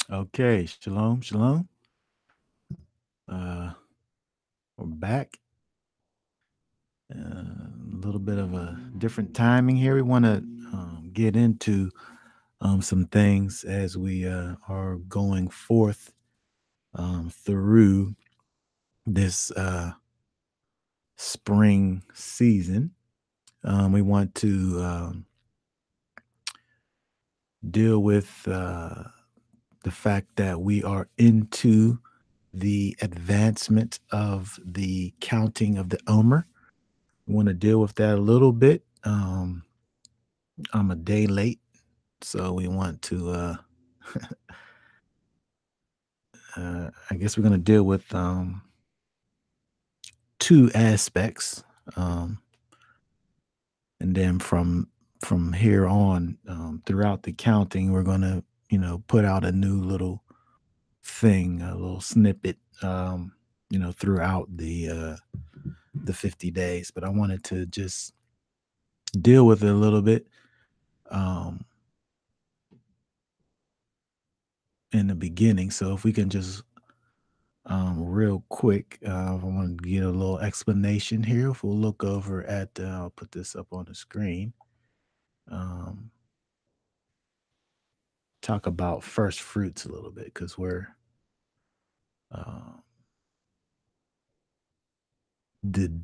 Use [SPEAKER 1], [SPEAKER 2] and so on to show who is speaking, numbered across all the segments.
[SPEAKER 1] Okay, shalom, shalom. Uh, we're back. A little bit of a different timing here. We want to get into some things as we are going forth through this spring season. We want to deal with the fact that we are into the advancement of the counting of the Omer. We want to deal with that a little bit. I'm a day late, so we want to. I guess we're going to deal with two aspects, um, and then from here on, throughout the counting, we're going to put out a new little thing, a little snippet, throughout the 50 days. But I wanted to just deal with it a little bit. Um, in the beginning. So if we can just real quick, I want to get a little explanation here. If we'll look over at, I'll put this up on the screen. Um, talk about first fruits a little bit because we're uh, did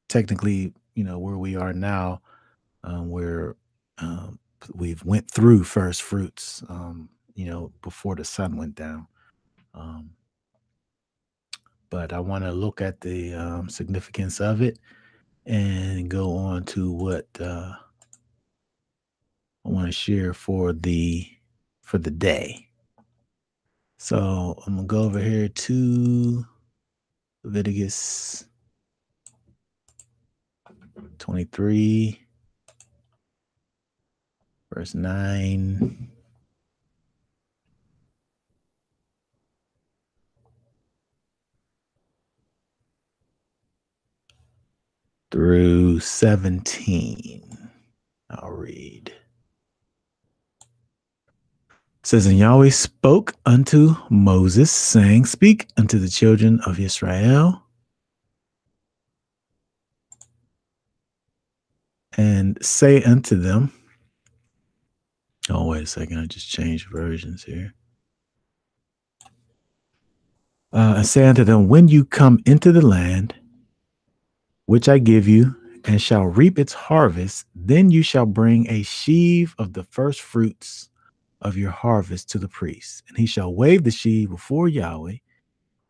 [SPEAKER 1] technically, where we are now, where um, we've went through first fruits, before the sun went down. Um, but I want to look at the significance of it and go on to what I want to share for the day. So I'm gonna go over here to Leviticus 23, verse 9 through 17. I'll read. It says, and Yahweh spoke unto Moses, saying, speak unto the children of Israel and say unto them, oh, wait a second, I just changed versions here. And say unto them, when you come into the land which I give you, and shall reap its harvest, then you shall bring a sheaf of the first fruits of your harvest to the priest, and he shall wave the sheaf before Yahweh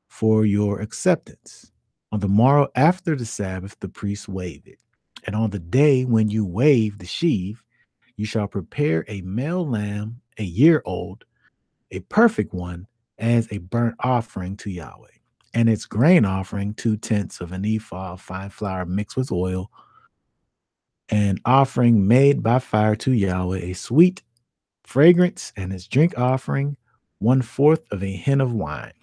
[SPEAKER 1] for your acceptance. On the morrow after the Sabbath, the priest wave it. And on the day when you wave the sheaf, you shall prepare a male lamb, a year old, a perfect one, as a burnt offering to Yahweh. And its grain offering, 2/10 of an ephah of fine flour mixed with oil, an offering made by fire to Yahweh, a sweet fragrance, and its drink offering, 1/4 of a hin of wine.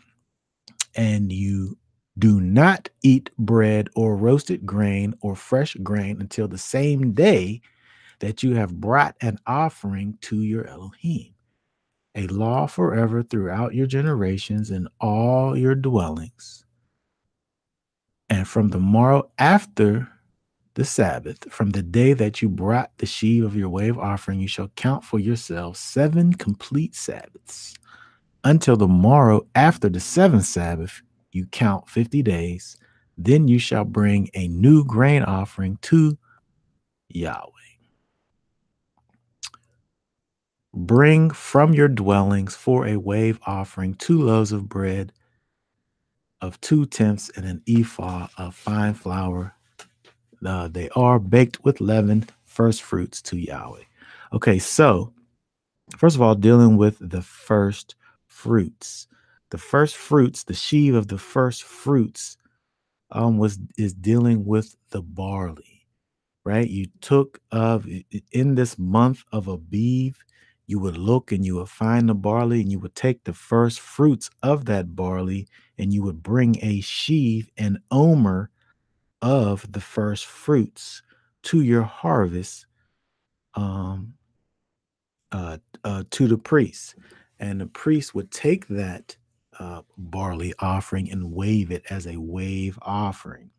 [SPEAKER 1] And you do not eat bread or roasted grain or fresh grain until the same day that you have brought an offering to your Elohim, a law forever throughout your generations in all your dwellings. And from the morrow after the Sabbath, from the day that you brought the sheaf of your wave offering, you shall count for yourselves 7 complete Sabbaths. Until the morrow after the 7th Sabbath, you count 50 days. Then you shall bring a new grain offering to Yahweh. Bring from your dwellings for a wave offering 2 loaves of bread of 2/10 and an ephah of fine flour. They are baked with leaven, first fruits to Yahweh. Okay, so first of all, dealing with the first fruits. The first fruits, the sheaf of the first fruits, is dealing with the barley, right? You took of in this month of Aviv, you would look and you would find the barley, and you would take the first fruits of that barley, and you would bring a sheaf, an omer of the first fruits to your harvest, um, to the priest. and the priest would take that barley offering and wave it as a wave offering.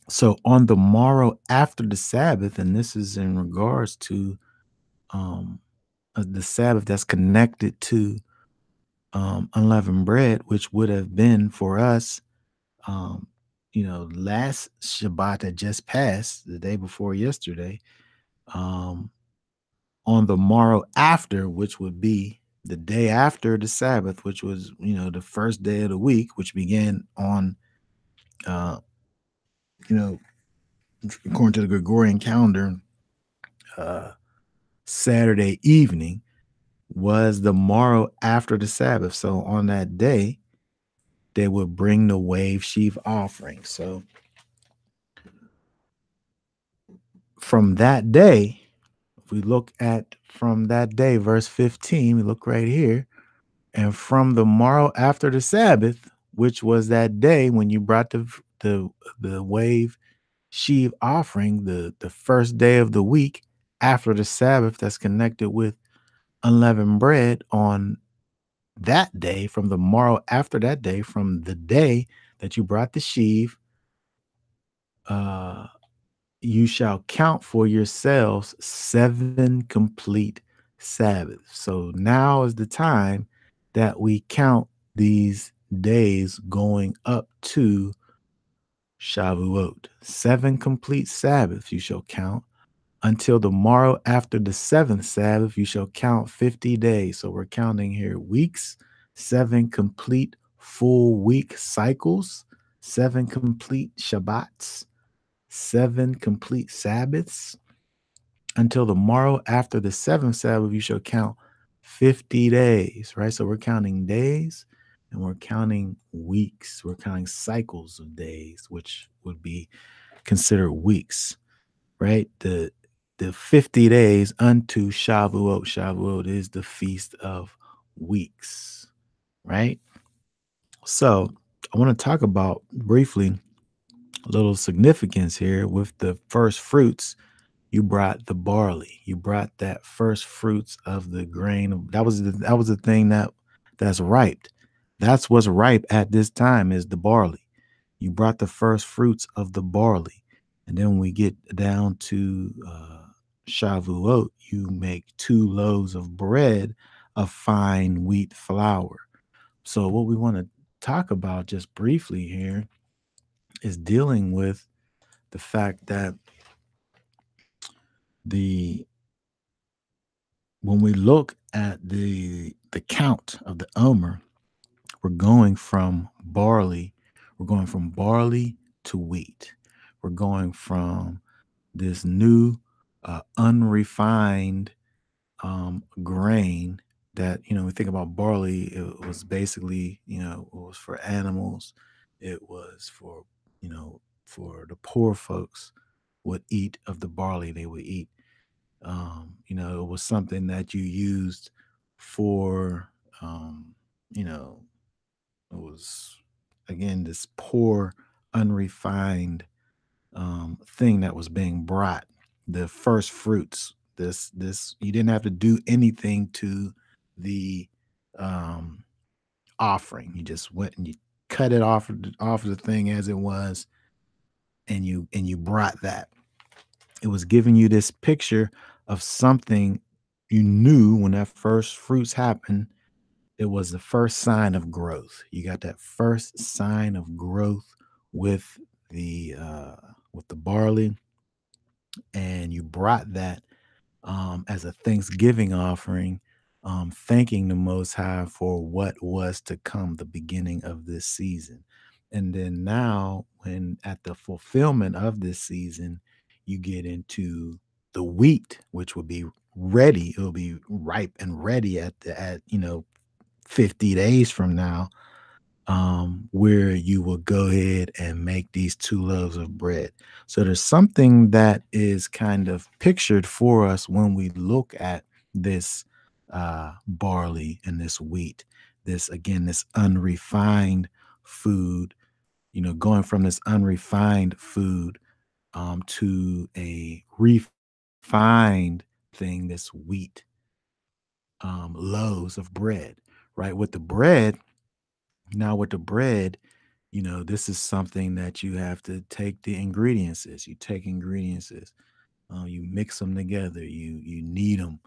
[SPEAKER 1] So on the morrow after the Sabbath, and this is in regards to um, the Sabbath that's connected to unleavened bread, which would have been for us, um, last Shabbat that just passed, the day before yesterday, um, on the morrow after, which would be the day after the Sabbath, which was, the first day of the week, which began on, uh, you know, according to the Gregorian calendar, uh, Saturday evening was the morrow after the Sabbath. So on that day, they would bring the wave sheaf offering. So from that day, if we look at from that day, verse 15, we look right here. And from the morrow after the Sabbath, which was that day when you brought the wave sheaf offering, the first day of the week after the Sabbath, that's connected with unleavened bread, on that day, from the morrow after that day, from the day that you brought the sheaf, uh, you shall count for yourselves 7 complete Sabbaths. So now is the time that we count these days going up to Shavuot. 7 complete Sabbaths you shall count. Until the morrow after the 7th Sabbath, you shall count 50 days. So we're counting here weeks, 7 complete full week cycles, 7 complete Shabbats, 7 complete Sabbaths. Until the morrow after the 7th Sabbath, you shall count 50 days, right? So we're counting days and we're counting weeks. We're counting cycles of days, which would be considered weeks, right? The 50 days unto Shavuot. Shavuot is the feast of weeks, right? So I want to talk about briefly a little significance here with the first fruits. You brought the barley. You brought that first fruits of the grain. That was the thing that's ripe. That's what's ripe at this time is the barley. You brought the first fruits of the barley, and then when we get down to Shavuot, you make 2 loaves of bread of fine wheat flour. So what we want to talk about just briefly here is dealing with the fact that the when we look at the count of the Omer, we're going from barley, to wheat. We're going from this new unrefined grain that, we think about barley. It was basically, it was for animals. It was for the poor folks would eat of the barley. They would eat, it was something that you used for, um, you know, it was, again, this poor, unrefined thing that was being brought, the first fruits. This you didn't have to do anything to the um, offering. You just went and you cut it off of the thing as it was, and you brought that. It was giving you this picture of something you knew when that first fruits happened. It was the first sign of growth. You got that first sign of growth with the barley, and you brought that as a thanksgiving offering, thanking the Most High for what was to come, the beginning of this season. And then now, when at the fulfillment of this season, you get into the wheat, which will be ready. It will be ripe and ready at 50 days from now, where you will go ahead and make these 2 loaves of bread. So there's something that is kind of pictured for us when we look at this barley and this wheat. This, again, this unrefined food, going from this unrefined food to a refined thing, this wheat. loaves of bread, right? With the bread, now with the bread, this is something that you have to take the ingredients. You take ingredients, you mix them together. You knead them.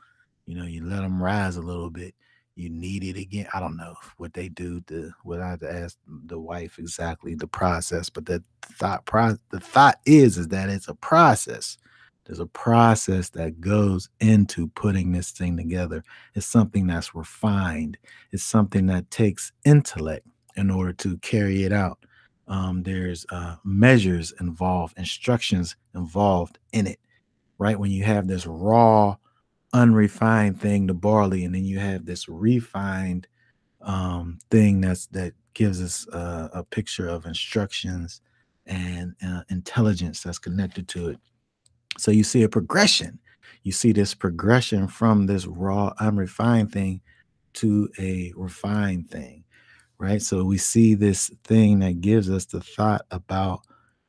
[SPEAKER 1] You let them rise a little bit. You knead it again. I don't know what they do. What I have to ask the wife exactly the process, but the thought is that it's a process. There's a process that goes into putting this thing together. It's something that's refined. It's something that takes intellect in order to carry it out. There's measures involved, instructions involved in it, right? When you have this raw, unrefined thing, the barley, and then you have this refined thing that gives us a picture of instructions and intelligence that's connected to it. So you see a progression. You see this progression from this raw, unrefined thing to a refined thing, right? So we see this thing that gives us the thought about,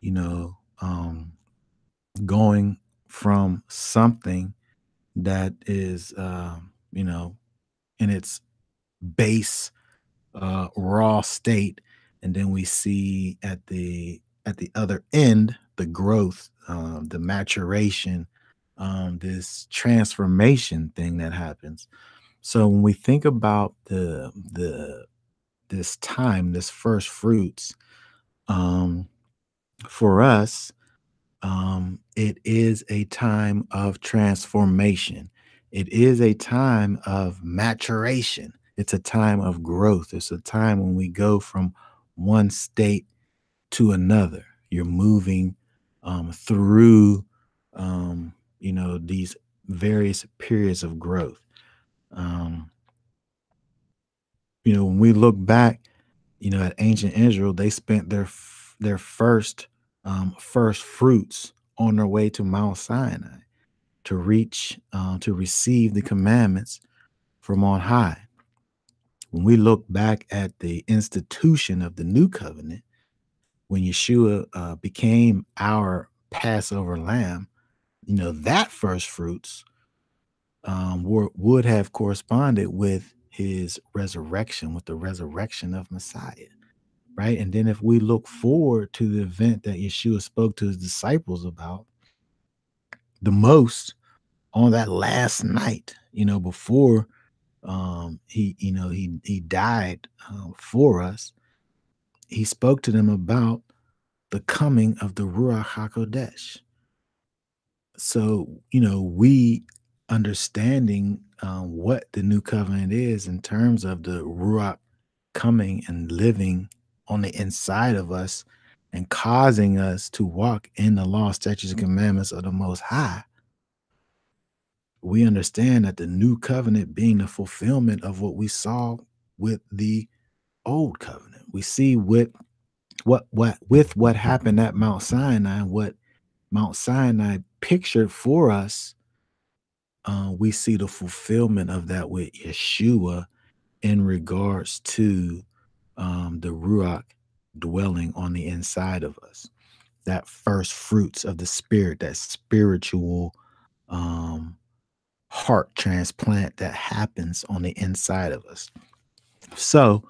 [SPEAKER 1] you know, um, going from something that is, in its base, raw state, and then we see at the other end the growth, the maturation, this transformation thing that happens. So when we think about the this time, this first fruits, um, for us, it is a time of transformation. It is a time of maturation. It's a time of growth. It's a time when we go from one state to another. You're moving through, these various periods of growth. Um, when we look back, at ancient Israel, they spent their first fruits on their way to Mount Sinai to receive the commandments from on high. When we look back at the institution of the new covenant, when Yeshua became our Passover lamb, that first fruits would have corresponded with his resurrection, with the resurrection of Messiah. Right. And then if we look forward to the event that Yeshua spoke to his disciples about the most on that last night, before he died for us, he spoke to them about the coming of the Ruach HaKodesh. So, we understanding what the new covenant is in terms of the Ruach coming and living on the inside of us and causing us to walk in the law, statutes, and commandments of the Most High. We understand that the new covenant being the fulfillment of what we saw with the old covenant. We see what happened at Mount Sinai, what Mount Sinai pictured for us. We see the fulfillment of that with Yeshua in regards to the Ruach dwelling on the inside of us. That first fruits of the spirit, that spiritual um, heart transplant that happens on the inside of us. So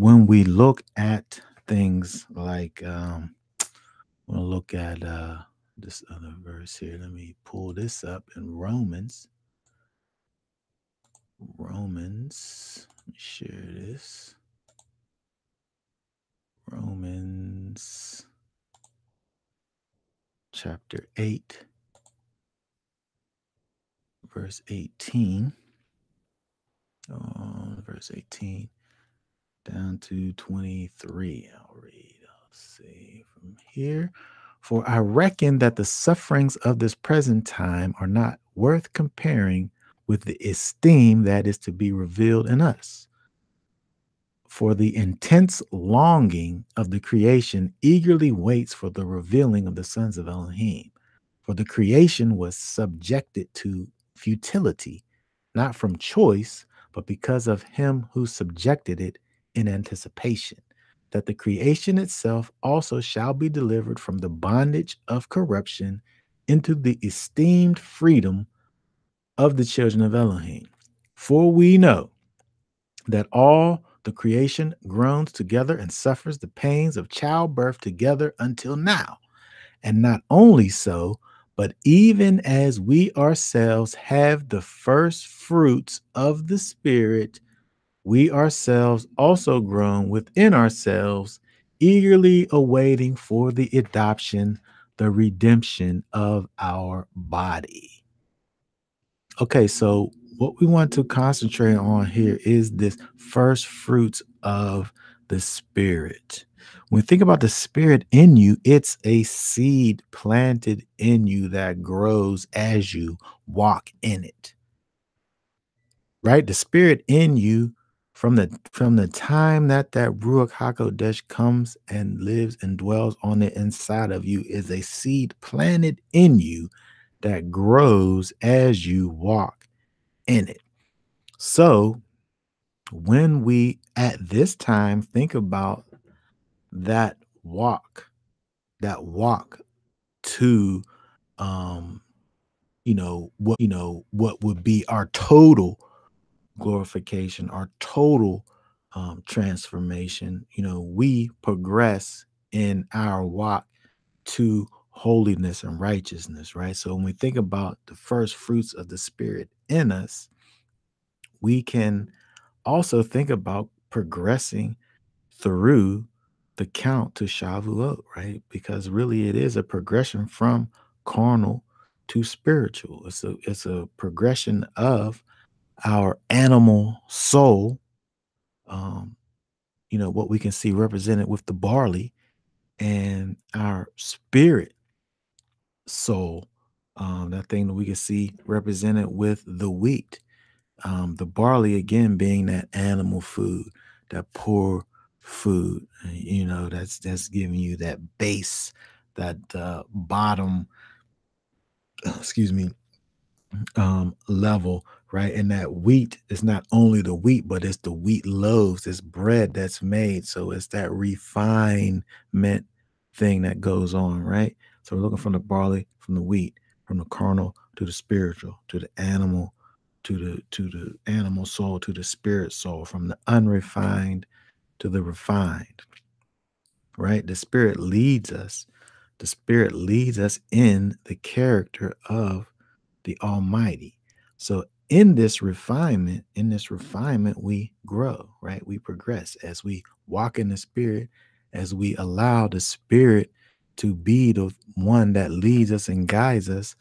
[SPEAKER 1] when we look at things like, we'll look at this other verse here. Let me pull this up in Romans. Let me share this. Romans chapter 8, verse 18. Verse 18 down to 23. I'll read. I'll see from here. For I reckon that the sufferings of this present time are not worth comparing with the esteem that is to be revealed in us. For the intense longing of the creation eagerly waits for the revealing of the sons of Elohim. For the creation was subjected to futility, not from choice, but because of him who subjected it in anticipation, that the creation itself also shall be delivered from the bondage of corruption into the esteemed freedom of the children of Elohim. For we know that all the creation groans together and suffers the pains of childbirth together until now. And not only so, but even as we ourselves have the first fruits of the Spirit, we ourselves also groan within ourselves, eagerly awaiting for the adoption, the redemption of our body. Okay, so what we want to concentrate on here is this first fruits of the Spirit. When we think about the Spirit in you, it's a seed planted in you that grows as you walk in it, right? The Spirit in you from the time that Ruach HaKodesh comes and lives and dwells on the inside of you is a seed planted in you that grows as you walk in it. So when we at this time think about that walk to what would be our total glorification, our total transformation, we progress in our walk to holiness and righteousness, right? So when we think about the first fruits of the Spirit in us, we can also think about progressing through the count to Shavuot, right? Because really it is a progression from carnal to spiritual. It's a progression of our animal soul, um, what we can see represented with the barley, and our spirit soul, that thing that we can see represented with the wheat. The barley again being that animal food, that poor food, that's giving you that base, that bottom, excuse me, level, right? And that wheat is not only the wheat, but it's the wheat loaves, it's bread that's made. So it's that refinement thing that goes on, right? So we're looking from the barley, from the wheat, from the carnal to the spiritual, to the animal, to the animal soul, to the spirit soul, from the unrefined to the refined, right? The spirit leads us in the character of the Almighty. So in this refinement, we grow, right? We progress as we walk in the Spirit, as we allow the Spirit to be the one that leads us and guides us.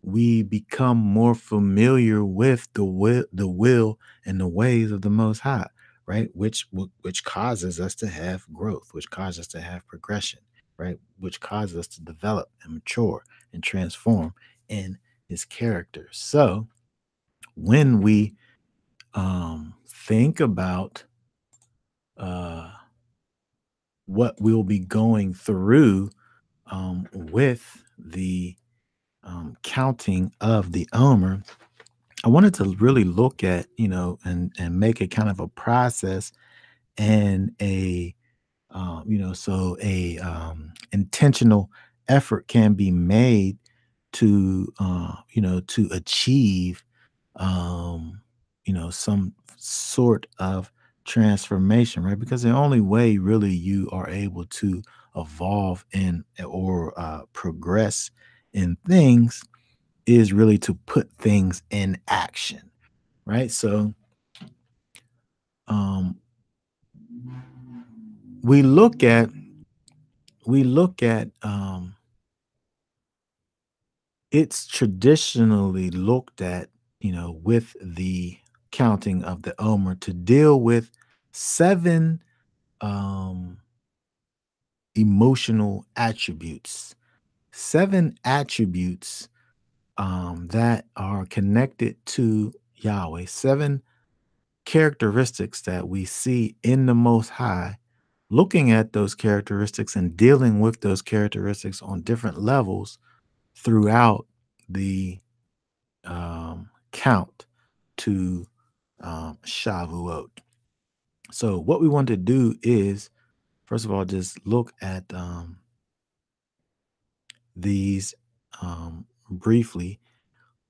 [SPEAKER 1] We become more familiar with the will and the ways of the Most High, right? Which causes us to have growth, which causes us to have progression, right? Which causes us to develop and mature and transform in His character. So when we think about uh, what we'll be going through with the counting of the Omer, I wanted to really look at, and make a kind of a process and so a intentional effort can be made to achieve, some sort of transformation, right? Because the only way really you are able to evolve in or progress in things is really to put things in action, right? So um, we look at we look at it's traditionally looked at, with the counting of the Omer to deal with seven um, emotional attributes, seven attributes that are connected to Yahweh, seven characteristics that we see in the Most High, looking at those characteristics and dealing with those characteristics on different levels throughout the count to Shavuot. So, what we want to do is, first of all, just look at these briefly,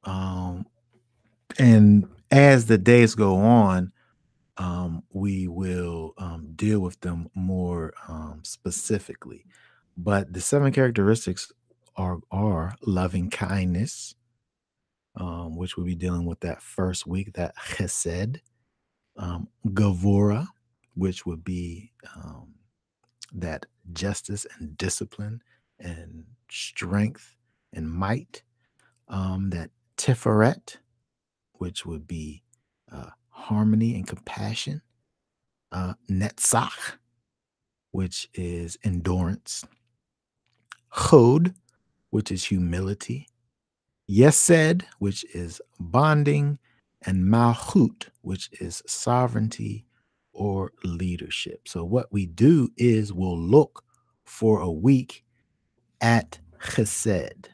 [SPEAKER 1] um, and as the days go on, we will deal with them more specifically. But the seven characteristics are loving kindness, which we'll be dealing with that first week, that chesed, gavura, which would be that justice and discipline and strength and might, that tiferet, which would be harmony and compassion, netzach, which is endurance, chod, which is humility, yesed, which is bonding, and malchut, which is sovereignty or leadership. So what we do is we'll look for a week at chesed,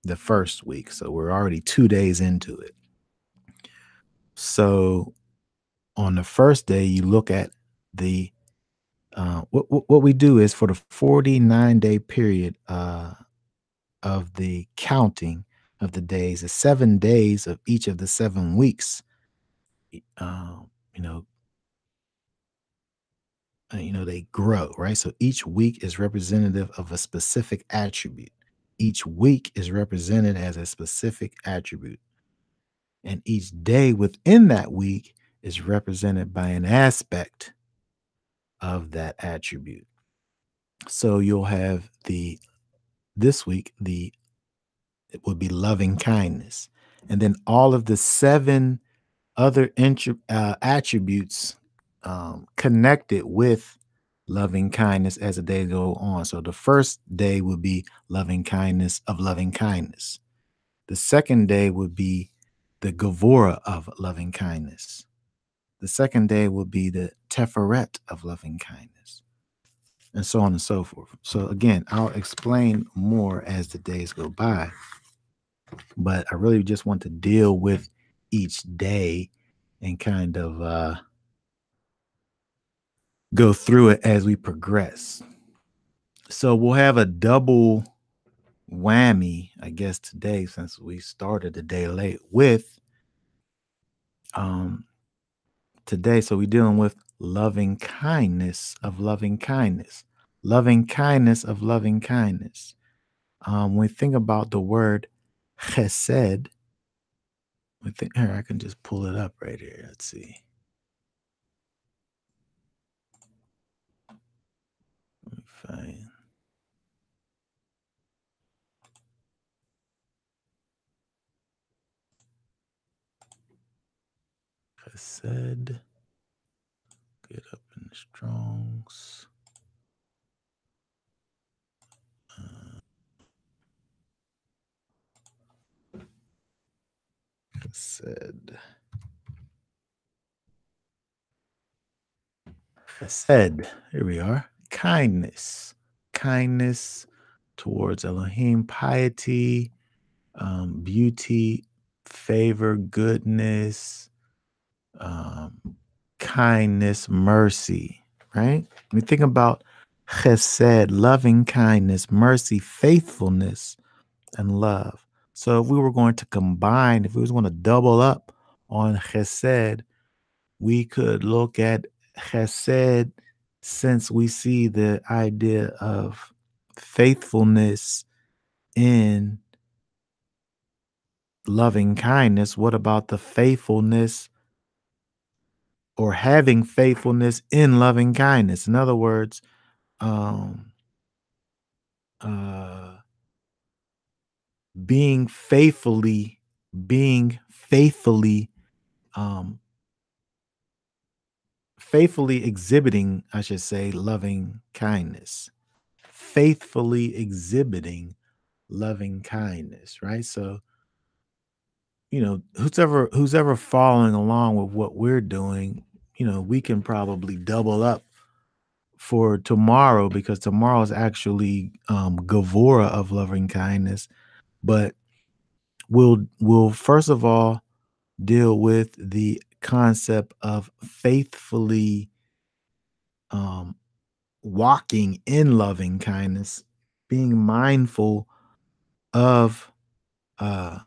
[SPEAKER 1] the first week. So we're already 2 days into it. So on the first day, you look at the what we do is for the 49-day period of the counting of the days, the 7 days of each of the 7 weeks. You know, they grow, right? So each week is representative of a specific attribute. Each week is represented as a specific attribute, and each day within that week is represented by an aspect of that attribute. So you'll have this week, it would be loving kindness. And then all of the seven other attributes connected with loving kindness as the days go on. So the first day would be loving kindness of loving kindness. The second day would be the Gavora of loving kindness. The second day would be the Teferet of loving kindness, and so on and so forth. So again, I'll explain more as the days go by, but I really just want to deal with each day and kind of go through it as we progress. So we'll have a double whammy, I guess, today, since we started the day late with um today. So we're dealing with loving kindness of loving kindness, loving kindness of loving kindness. When we think about the word chesed, we think here, I can just pull it up right here. Let's see. Let me find chesed. Get up in the Strongs. Chesed. Chesed. Here we are. Kindness. Kindness towards Elohim, piety, beauty, favor, goodness, um, kindness, mercy, right? When we think about chesed, loving kindness, mercy, faithfulness, and love. So if we were going to combine, if we was going to double up on chesed, we could look at chesed, since we see the idea of faithfulness in loving kindness. What about the faithfulness or having faithfulness in loving kindness? In other words, um, uh, being faithfully, being faithfully, um, faithfully exhibiting, I should say, loving kindness, faithfully exhibiting loving kindness, right? So, who's ever following along with what we're doing, we can probably double up for tomorrow, because tomorrow is actually Gavora of loving kindness. But we'll first of all deal with the concept of faithfully um, walking in loving kindness, being mindful of uh,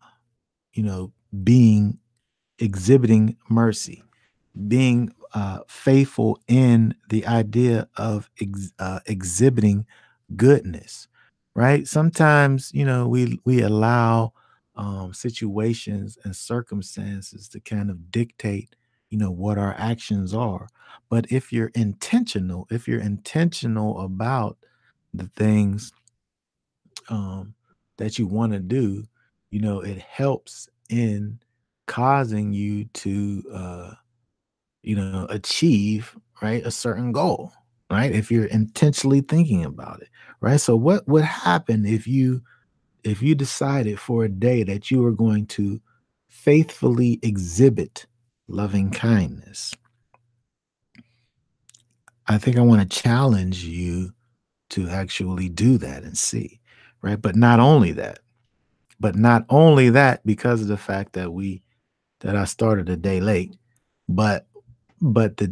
[SPEAKER 1] being exhibiting mercy, being faithful in the idea of exhibiting goodness, right? Sometimes, we allow situations and circumstances to kind of dictate, what our actions are. But if you're intentional about the things that you want to do, it helps in causing you to, achieve, right, a certain goal, right? If you're intentionally thinking about it, right? So what would happen if you decided for a day that you were going to faithfully exhibit loving kindness? I think I want to challenge you to actually do that and see, right? But not only that, because of the fact that I started a day late, but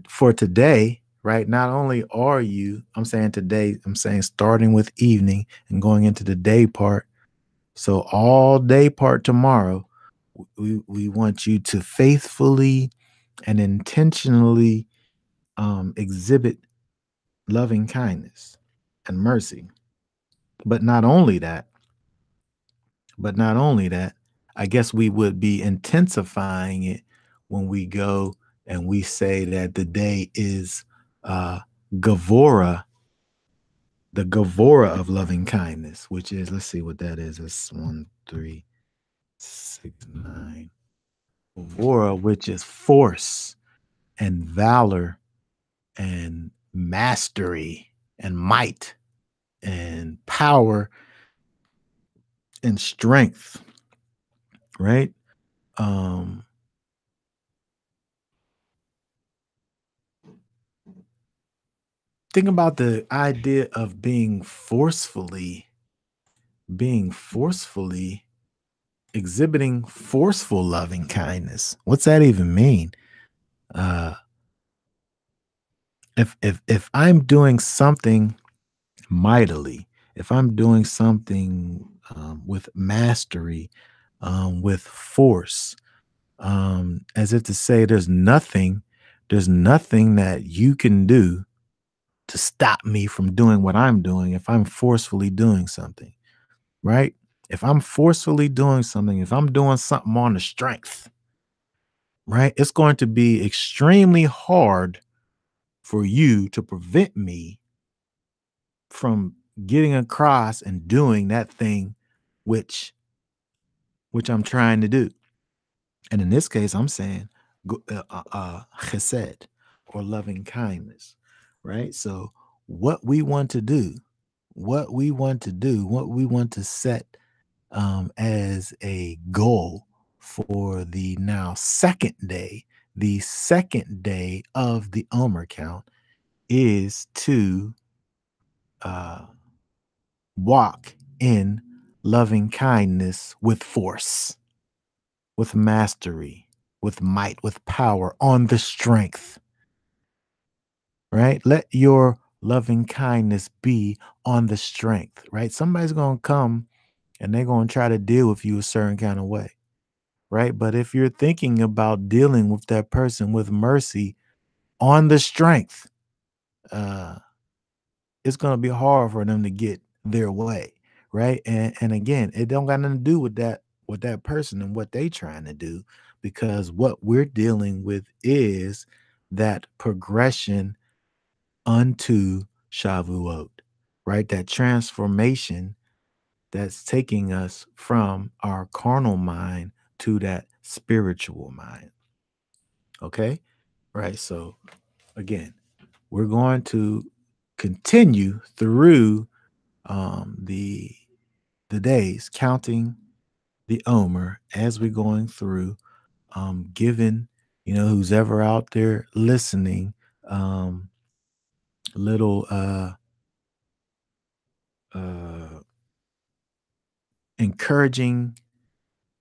[SPEAKER 1] for today, right? Not only are you, I'm saying today, I'm saying starting with evening and going into the day part. So all day part tomorrow, we want you to faithfully and intentionally exhibit loving kindness and mercy. But not only that, But not only that, I guess we would be intensifying it when we go and we say that the day is uh Gavora, the Gavora of loving kindness, which is, let's see what that is. It's 1, 3, 6, 9. Gavora, which is force and valor and mastery and might and power and strength, right? Um think about the idea of being forcefully exhibiting forceful loving kindness. What's that even mean? Uh if I'm doing something mightily, if I'm doing something with mastery, with force, as if to say there's nothing that you can do to stop me from doing what I'm doing if I'm forcefully doing something, right? If I'm forcefully doing something, if I'm doing something on the strength, right? It's going to be extremely hard for you to prevent me from getting across and doing that thing which I'm trying to do. And in this case, I'm saying chesed, or loving kindness, right? So what we want to do, what we want to set as a goal for the second day of the Omer count, is to uh, walk in loving kindness with force, with mastery, with might, with power, on the strength, right? Let your loving kindness be on the strength, right? Somebody's going to come and they're going to try to deal with you a certain kind of way, right? But if you're thinking about dealing with that person with mercy on the strength, uh, it's going to be hard for them to get their way, right? And again, it don't got nothing to do with that person and what they trying to do, because what we're dealing with is that progression unto Shavuot, right? That transformation that's taking us from our carnal mind to that spiritual mind. Okay? Right. So again, we're going to continue through the days, counting the Omer as we're going through, giving, who's ever out there listening, little uh encouraging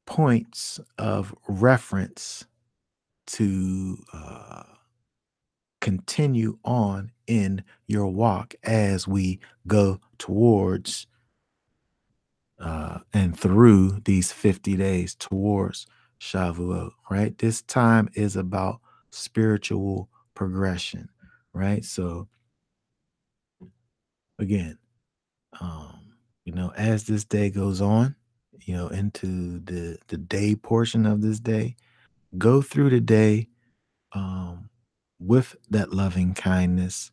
[SPEAKER 1] points of reference to continue on in your walk as we go towards and through these 50 days towards Shavuot, right? This time is about spiritual progression, right? So again, as this day goes on, into the day portion of this day, go through the day um, with that loving kindness,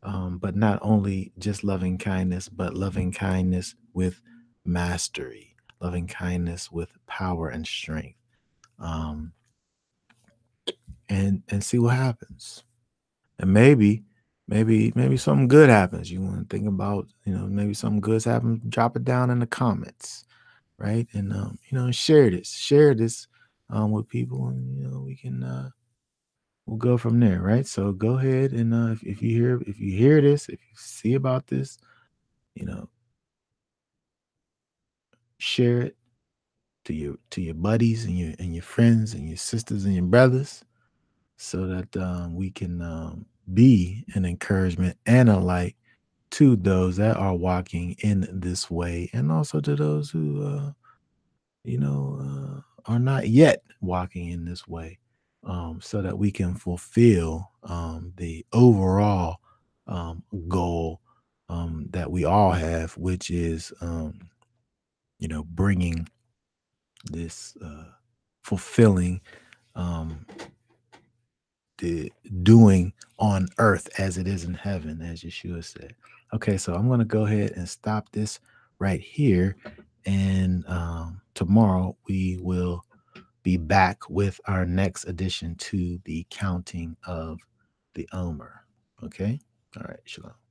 [SPEAKER 1] but not only just loving kindness, but loving kindness with mastery, loving kindness with power and strength, um, and see what happens. And maybe something good happens. You want to think about, maybe something good happens. Drop it down in the comments, right? And share this with people, and we can we'll go from there, right? So go ahead and if you hear this, if you see about this, you know, share it to your buddies and your friends and your sisters and your brothers, so that we can be an encouragement and a light to those that are walking in this way, and also to those who are not yet walking in this way, so that we can fulfill the overall goal that we all have, which is bringing this fulfilling um, the doing on earth as it is in heaven, as Yeshua said. Okay, so I'm going to go ahead and stop this right here. And tomorrow we will be back with our next addition to the counting of the Omer. Okay? All right, shalom.